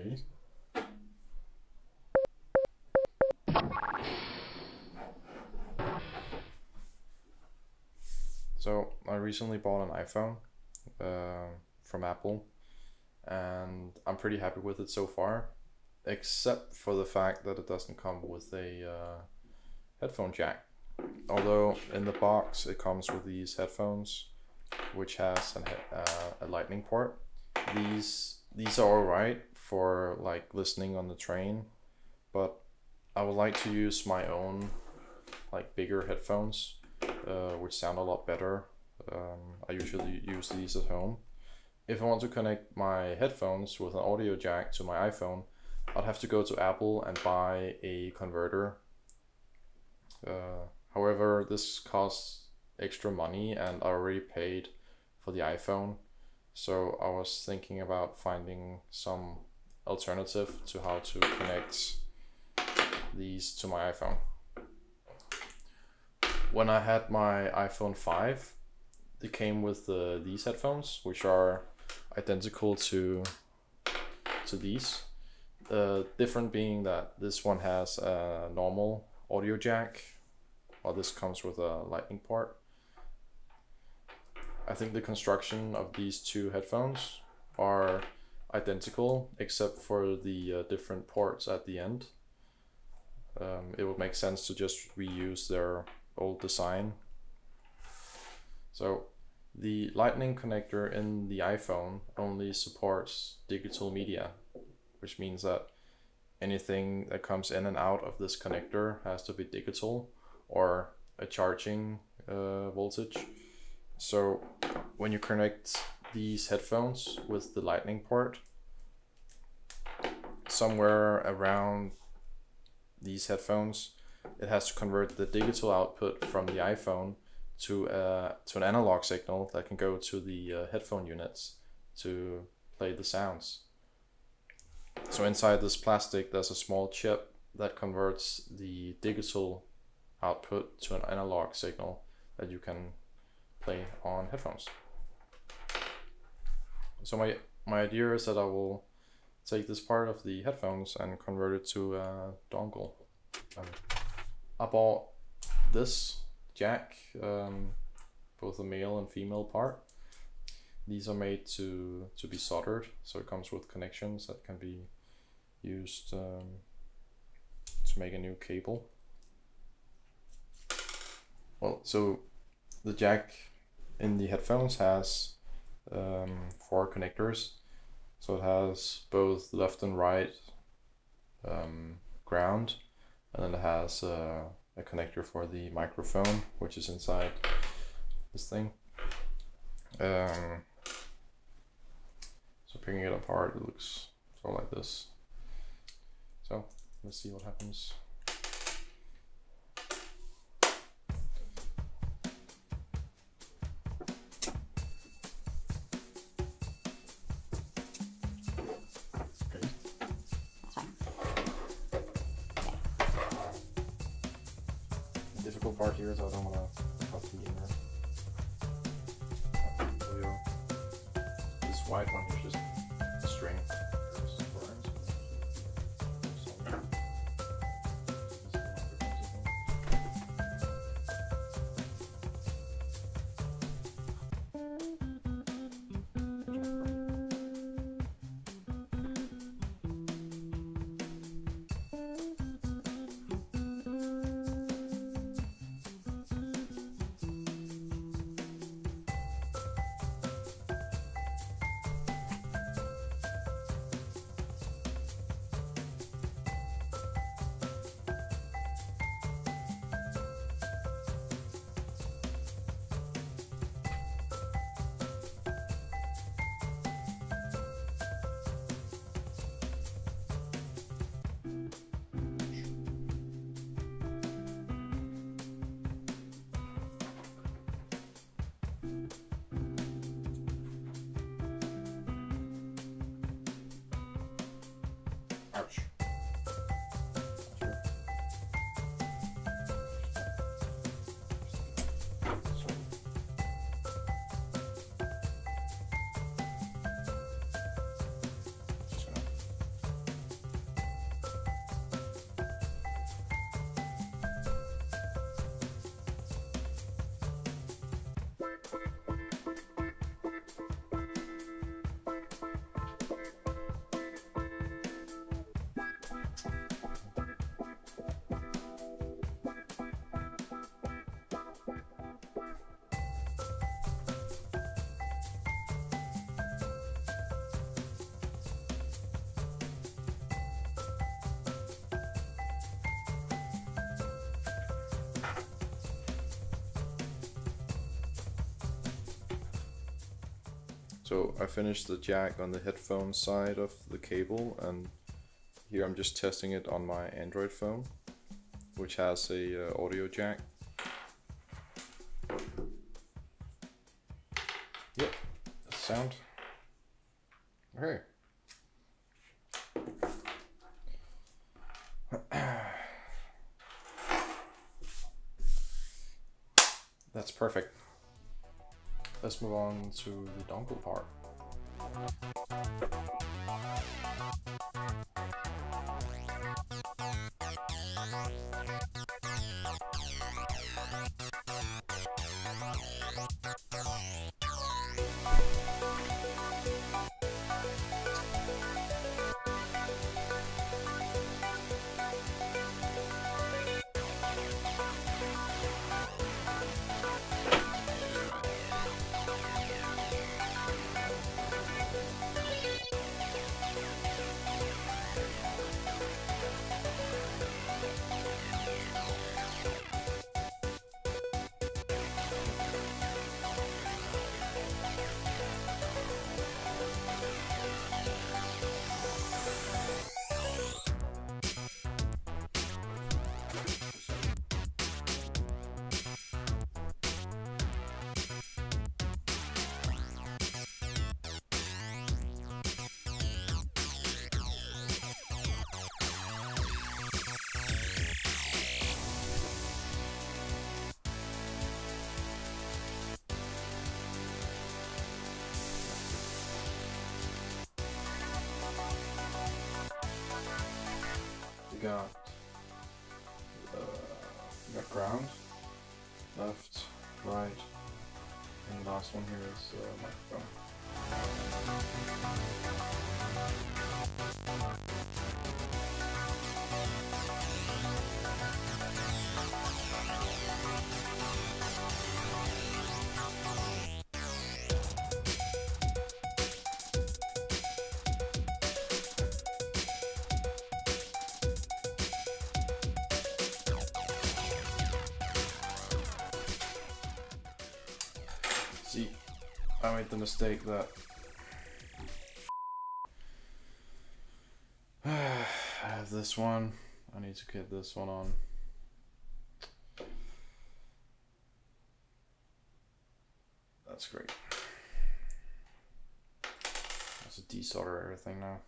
Okay. So I recently bought an iPhone from Apple, and I'm pretty happy with it so far, except for the fact that it doesn't come with a headphone jack. Although in the box it comes with these headphones, which has a lightning port. These are alright for like listening on the train, but I would like to use my own like bigger headphones, which sound a lot better. I usually use these at home. If I want to connect my headphones with an audio jack to my iPhone, I'd have to go to Apple and buy a converter. However, this costs extra money and I already paid for the iPhone. So I was thinking about finding some alternative to how to connect these to my iPhone. When I had my iPhone 5, it came with these headphones, which are identical to these. Different being that this one has a normal audio jack, while this comes with a lightning port. I think the construction of these two headphones are identical except for the different ports at the end. It would make sense to just reuse their old design. So the lightning connector in the iPhone only supports digital media, which means that anything that comes in and out of this connector has to be digital or a charging voltage. So when you connect these headphones with the lightning port, somewhere around these headphones, it has to convert the digital output from the iPhone to an analog signal that can go to the headphone units to play the sounds. So inside this plastic, there's a small chip that converts the digital output to an analog signal that you can play on headphones. So my idea is that I will take this part of the headphones and convert it to a dongle. I bought this jack, both a male and female part. These are made to be soldered, so it comes with connections that can be used to make a new cable. Well, so the jack in the headphones has 4 connectors. So it has both left and right ground, and then it has a connector for the microphone, which is inside this thing. So picking it apart, it looks sort of like this. So let's see what happens. The difficult part here is I don't want to cut the inner. This white one is just a string. So I finished the jack on the headphone side of the cable, and here I'm just testing it on my Android phone, which has a audio jack. Yep, that's sound. Okay. That's perfect. Let's move on to the dongle part. Got ground, left, right, and the last one here is microphone. See, I made the mistake that I have this one. I need to get this one on. That's great. That's a desolder everything now.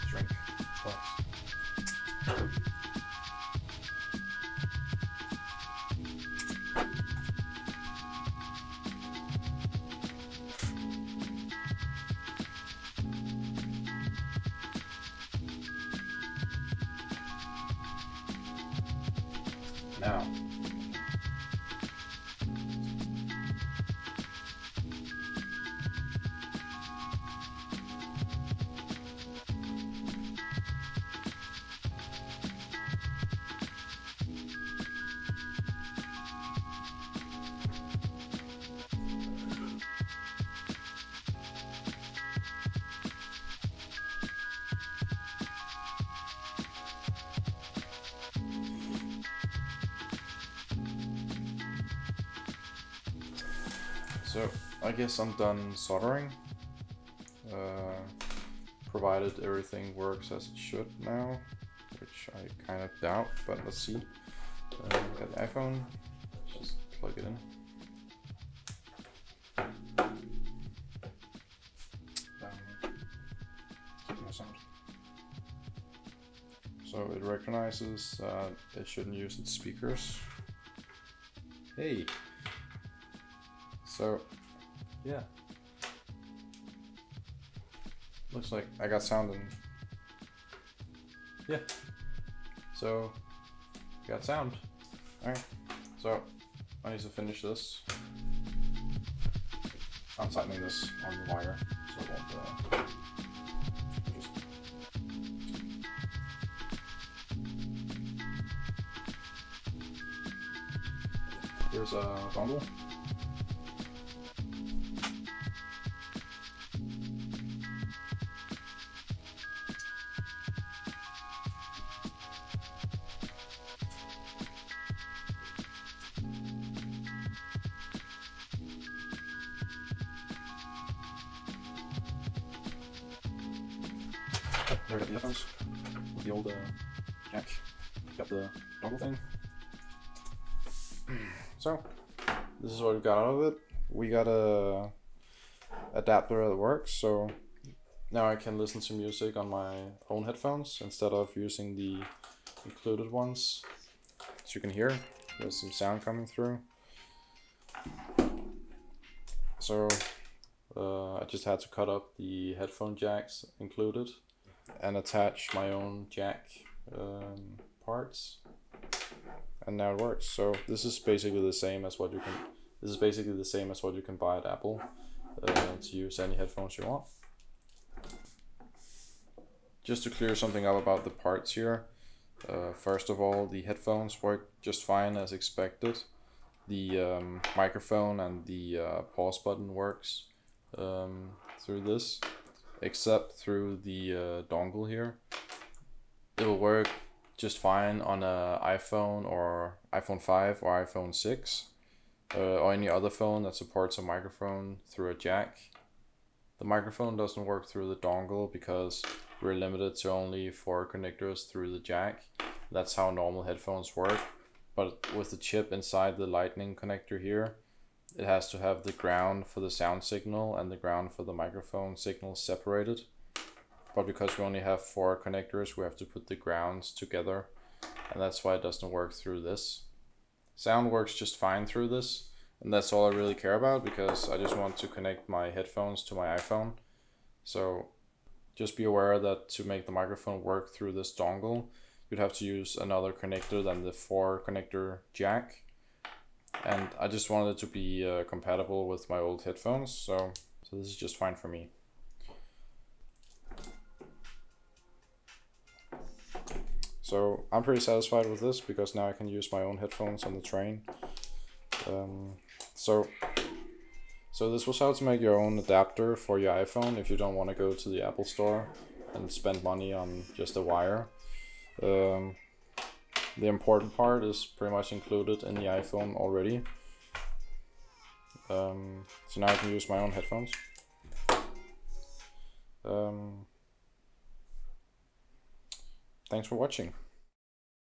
Drink. Plus. Now, so I guess I'm done soldering, provided everything works as it should now, which I kind of doubt, but let's see. Got the iPhone, just plug it in. So it recognizes it shouldn't use its speakers. Hey! So, yeah. Looks like I got sound in. Yeah. So, got sound. Alright. So, I need to finish this. I'm tightening this on the wire so it won't here's a dongle. Here I got the headphones, the old jack, got the dongle thing. So, this is what we got out of it. We got a adapter that works, so now I can listen to music on my own headphones instead of using the included ones. As you can hear, there's some sound coming through. So I just had to cut up the headphone jacks included and attach my own jack parts, and now it works. So this is basically the same as what you can. This is basically the same as what you can buy at Apple to use any headphones you want. Just to clear something up about the parts here. First of all, the headphones work just fine as expected. The microphone and the pause button works through this, except through the dongle here. It will work just fine on a iPhone or iPhone 5 or iPhone 6 or any other phone that supports a microphone through a jack. The microphone doesn't work through the dongle because we're limited to only 4 connectors through the jack. That's how normal headphones work. But with the chip inside the lightning connector here, it has to have the ground for the sound signal and the ground for the microphone signal separated. But because we only have 4 connectors, we have to put the grounds together, and that's why it doesn't work through this. Sound works just fine through this, and that's all I really care about, because I just want to connect my headphones to my iPhone. So just be aware that to make the microphone work through this dongle, you'd have to use another connector than the 4 connector jack. And I just wanted it to be compatible with my old headphones, so this is just fine for me. So I'm pretty satisfied with this, because now I can use my own headphones on the train. So this was how to make your own adapter for your iPhone if you don't want to go to the Apple store and spend money on just a wire. The important part is pretty much included in the iPhone already. So now I can use my own headphones. Thanks for watching.